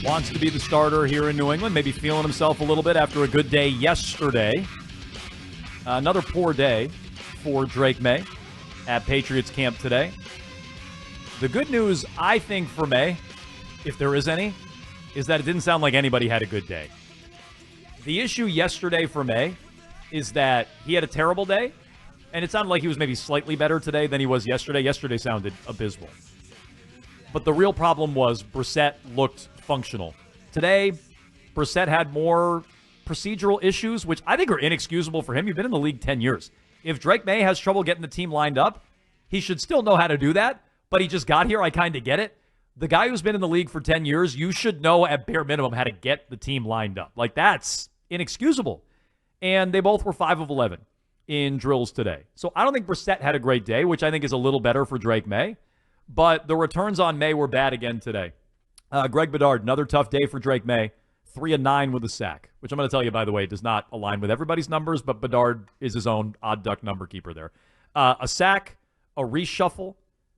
wants to be the starter here in New England, maybe feeling himself a little bit after a good day yesterday. Another poor day for Drake Maye at Patriots camp today. The good news, I think, for Maye, if there is any, is that it didn't sound like anybody had a good day. The issue yesterday for Maye is that he had a terrible day, and it sounded like he was maybe slightly better today than he was yesterday. Yesterday sounded abysmal. But the real problem was Brissett looked functional. Today, Brissett had more procedural issues, which I think are inexcusable for him. You've been in the league 10 years. If Drake Maye has trouble getting the team lined up, he should still know how to do that, but he just got here. I kind of get it. The guy who's been in the league for 10 years, you should know at bare minimum how to get the team lined up. Like, that's inexcusable. And they both were 5 of 11 in drills today. So I don't think Brissett had a great day, which I think is a little better for Drake Maye. But the returns on Maye were bad again today. Greg Bedard, another tough day for Drake Maye. 3 of 9 with a sack, which I'm going to tell you, by the way, does not align with everybody's numbers, but Bedard is his own odd duck number keeper there. A sack, a reshuffle,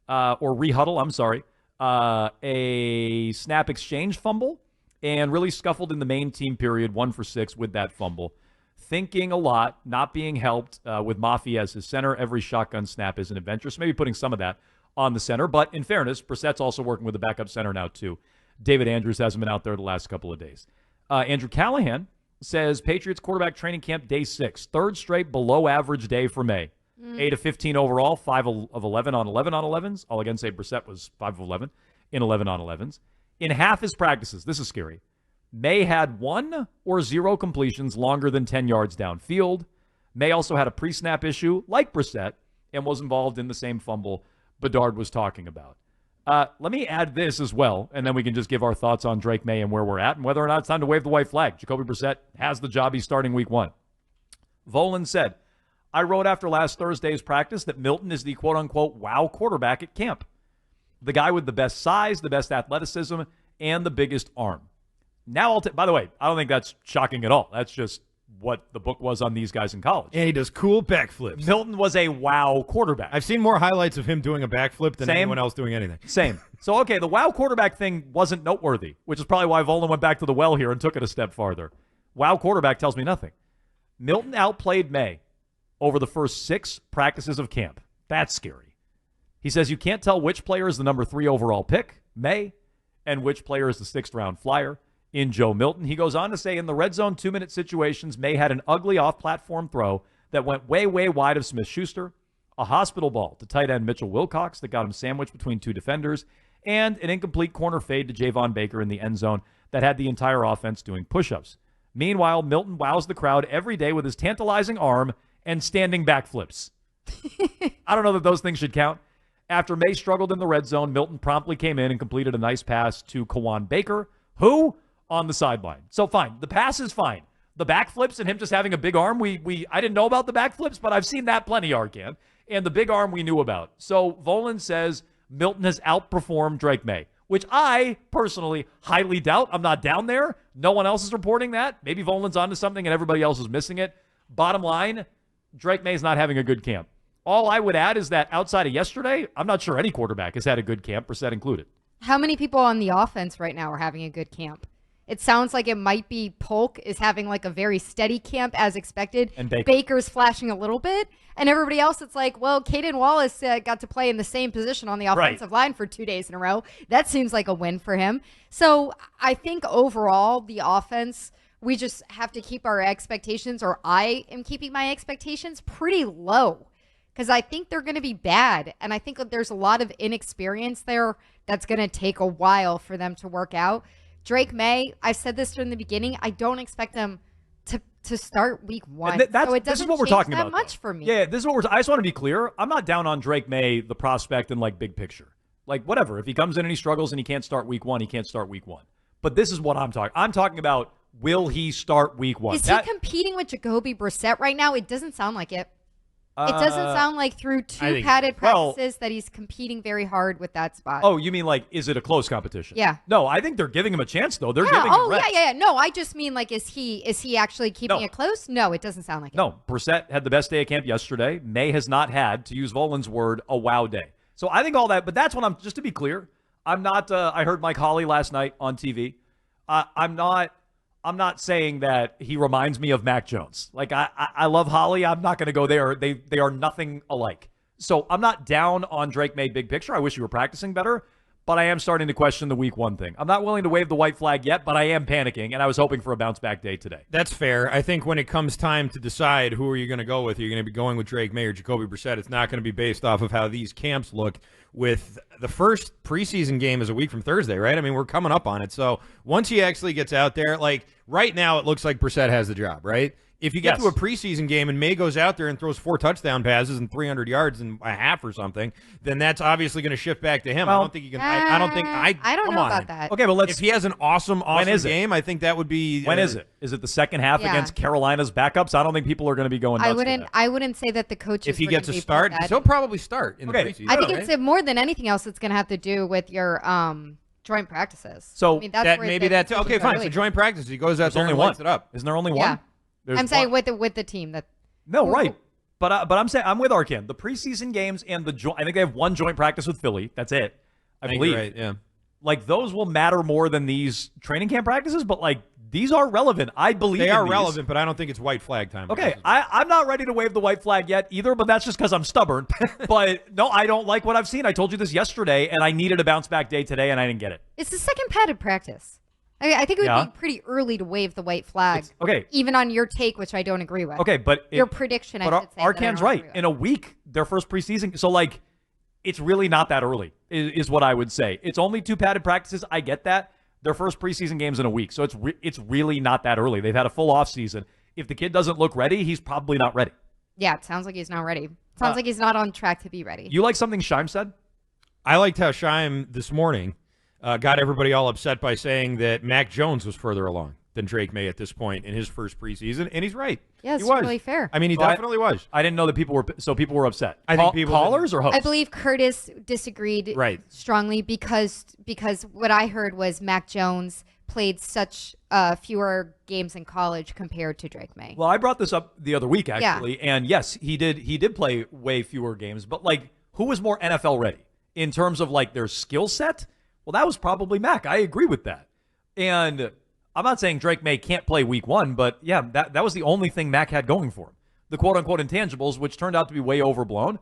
or rehuddle, I'm sorry, a snap exchange fumble, and really scuffled in the main team period, 1 for 6 with that fumble. Thinking a lot, not being helped with Mafi as his center. Every shotgun snap is an adventure, so maybe putting some of that on the center. But in fairness, Brissett's also working with the backup center now, too. David Andrews hasn't been out there the last couple of days. Andrew Callahan says Patriots quarterback training camp day 6. Third straight below average day for Maye. 8 of 15 overall, 5 of 11 on 11 on 11s. I'll again say Brissett was 5 of 11 in 11 on 11s. In half his practices, this is scary, Maye had 1 or 0 completions longer than 10 yards downfield. Maye also had a pre-snap issue like Brissett and was involved in the same fumble Bedard was talking about. Let me add this as well, and then we can just give our thoughts on Drake Maye and where we're at and whether or not it's time to wave the white flag. Jacoby Brissett has the job. He's starting week 1. Volan said, I wrote after last Thursday's practice that Milton is the quote-unquote wow quarterback at camp. The guy with the best size, the best athleticism, and the biggest arm. Now by the way, I don't think that's shocking at all. That's just what the book was on these guys in college. And he does cool backflips. Milton was a wow quarterback. I've seen more highlights of him doing a backflip than anyone else doing anything. Same. So, okay, the wow quarterback thing wasn't noteworthy, which is probably why Volan went back to the well here and took it a step farther. Wow quarterback tells me nothing. Milton outplayed Maye over the first 6 practices of camp. That's scary. He says you can't tell which player is the number 3 overall pick, Maye, and which player is the 6th round flyer in Joe Milton. He goes on to say in the red zone 2-minute situations, Maye had an ugly off-platform throw that went way, way wide of Smith-Schuster, a hospital ball to tight end Mitchell Wilcox that got him sandwiched between 2 defenders, and an incomplete corner fade to Javon Baker in the end zone that had the entire offense doing push-ups. Meanwhile, Milton wows the crowd every day with his tantalizing arm and standing backflips. I don't know that those things should count. After Maye struggled in the red zone, Milton promptly came in and completed a nice pass to Kawan Baker, who on the sideline. So fine. The pass is fine. The backflips and him just having a big arm, I didn't know about the backflips, but I've seen that plenty, Arcan. And the big arm we knew about. So Volan says Milton has outperformed Drake Maye, which I personally highly doubt. I'm not down there. No one else is reporting that. Maybe Volan's onto something and everybody else is missing it. Bottom line, Drake Maye's not having a good camp. All I would add is that outside of yesterday, I'm not sure any quarterback has had a good camp, Brissett included. How many people on the offense right now are having a good camp? It sounds like it might be Polk is having like a very steady camp as expected. And Baker's flashing a little bit. And everybody else, it's like, well, Caden Wallace got to play in the same position on the offensive line for 2 days in a row. That seems like a win for him. So I think overall, the offense, we just have to keep our expectations, or I am keeping my expectations pretty low because I think they're going to be bad. And I think that there's a lot of inexperience there that's going to take a while for them to work out. Drake Maye, I said this from the beginning, I don't expect them to start week 1. So it doesn't this is what we're change talking that about, much though. for me. Yeah, this is what I just want to be clear. I'm not down on Drake Maye, the prospect, and like big picture. Like whatever. If he comes in and he struggles and he can't start week 1, he can't start week 1. But this is what I'm talking. I'm talking about, will he start week 1? Is he competing with Jacoby Brissett right now? It doesn't sound like it. It doesn't sound like through 2 padded practices that he's competing very hard with that spot. Oh, you mean like, is it a close competition? Yeah. No, I think they're giving him a chance, though. They're giving him reps. Yeah. No, I just mean like, is he actually keeping it close? No, it doesn't sound like it. No, Brissett had the best day of camp yesterday. Maye has not had, to use Volan's word, a wow day. So I think all that, but that's what just to be clear, I'm not, I heard Mike Hawley last night on TV I'm not saying that he reminds me of Mac Jones. Like, I love Holly. I'm not going to go there. They are nothing alike. So I'm not down on Drake Maye big picture. I wish he were practicing better, but I am starting to question the week 1 thing. I'm not willing to wave the white flag yet, but I am panicking, and I was hoping for a bounce-back day today. That's fair. I think when it comes time to decide who are you going to go with, you're going to be going with Drake Maye or Jacoby Brissett. It's not going to be based off of how these camps look. With the first preseason game is a week from Thursday, right? I mean, we're coming up on it. So once he actually gets out there, like right now it looks like Brissett has the job, right? If you get to a preseason game and May goes out there and throws 4 touchdown passes and 300 yards in a half or something, then that's obviously going to shift back to him. Well, I don't think he can. I don't know about that. Okay, but if he has an awesome game, I think that would be. When is it? Is it the second half against Carolina's backups? I don't think people are going to be going nuts. I wouldn't say that the coaches. If he gets a start, he'll probably start in the preseason. I think it's more than anything else. It's going to have to do with your joint practices. So I mean, that's okay. Fine. So joint practices, he goes out there and lights it up. Isn't there only one? Yeah. I'm saying with the team that. No, right. But I'm saying I'm with Arkan. The preseason games and I think they have one joint practice with Philly. That's it. I believe. Right, yeah. Like those will matter more than these training camp practices, but like these are relevant. I believe they are relevant, but I don't think it's white flag time. Okay, I'm not ready to wave the white flag yet either, but that's just because I'm stubborn. But no, I don't like what I've seen. I told you this yesterday, and I needed a bounce back day today, and I didn't get it. It's the second padded practice. I think it would be pretty early to wave the white flag. Okay. Even on your take, which I don't agree with. Okay, but your prediction, I should say. Arkan's right. In a week, their first preseason. So, like, it's really not that early, is what I would say. It's only 2 padded practices. I get that. Their first preseason game's in a week. So it's really not that early. They've had a full offseason. If the kid doesn't look ready, he's probably not ready. Yeah, it sounds like he's not ready. Sounds like he's not on track to be ready. You like something Scheim said? I liked how Scheim this morning got everybody all upset by saying that Mac Jones was further along than Drake Maye at this point in his first preseason, and he's right. Yeah, it's he was. really fair. I mean, he definitely was. I didn't know that people were upset. I think people callers or hosts? I believe Curtis disagreed strongly because what I heard was Mac Jones played such fewer games in college compared to Drake Maye. Well, I brought this up the other week actually, and yes, he did play way fewer games, but like who was more NFL ready in terms of like their skill set? Well, that was probably Mac. I agree with that. And I'm not saying Drake Maye can't play week 1, but yeah, that was the only thing Mac had going for him. The quote-unquote intangibles, which turned out to be way overblown.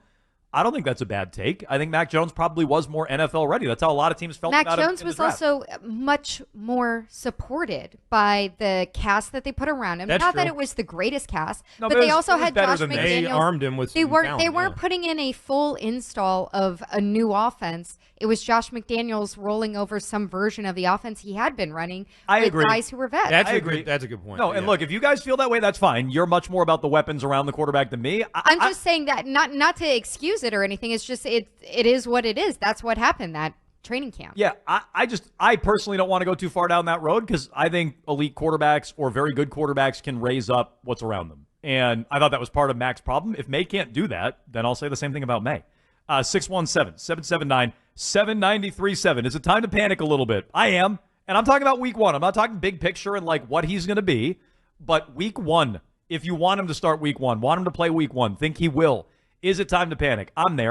I don't think that's a bad take. I think Mac Jones probably was more NFL ready. That's how a lot of teams felt about him. Mac Jones was also much more supported by the cast that they put around him. That's Not true. that it was the greatest cast, no, but they also had Josh McDaniels. They armed him with They weren't putting in a full install of a new offense. It was Josh McDaniels rolling over some version of the offense he had been running with guys who were vets. That's a good point. No, and look, if you guys feel that way, that's fine. You're much more about the weapons around the quarterback than me. I'm just saying that not to excuse it or anything. It's just it is what it is. That's what happened that training camp. Yeah, I personally don't want to go too far down that road because I think elite quarterbacks or very good quarterbacks can raise up what's around them. And I thought that was part of Mac's problem. If Maye can't do that, then I'll say the same thing about Maye. 617-779-7937. Is it time to panic a little bit? I am. And I'm talking about week 1. I'm not talking big picture and like what he's going to be. But week 1, if you want him to start week 1, want him to play week 1, think he will. Is it time to panic? I'm there.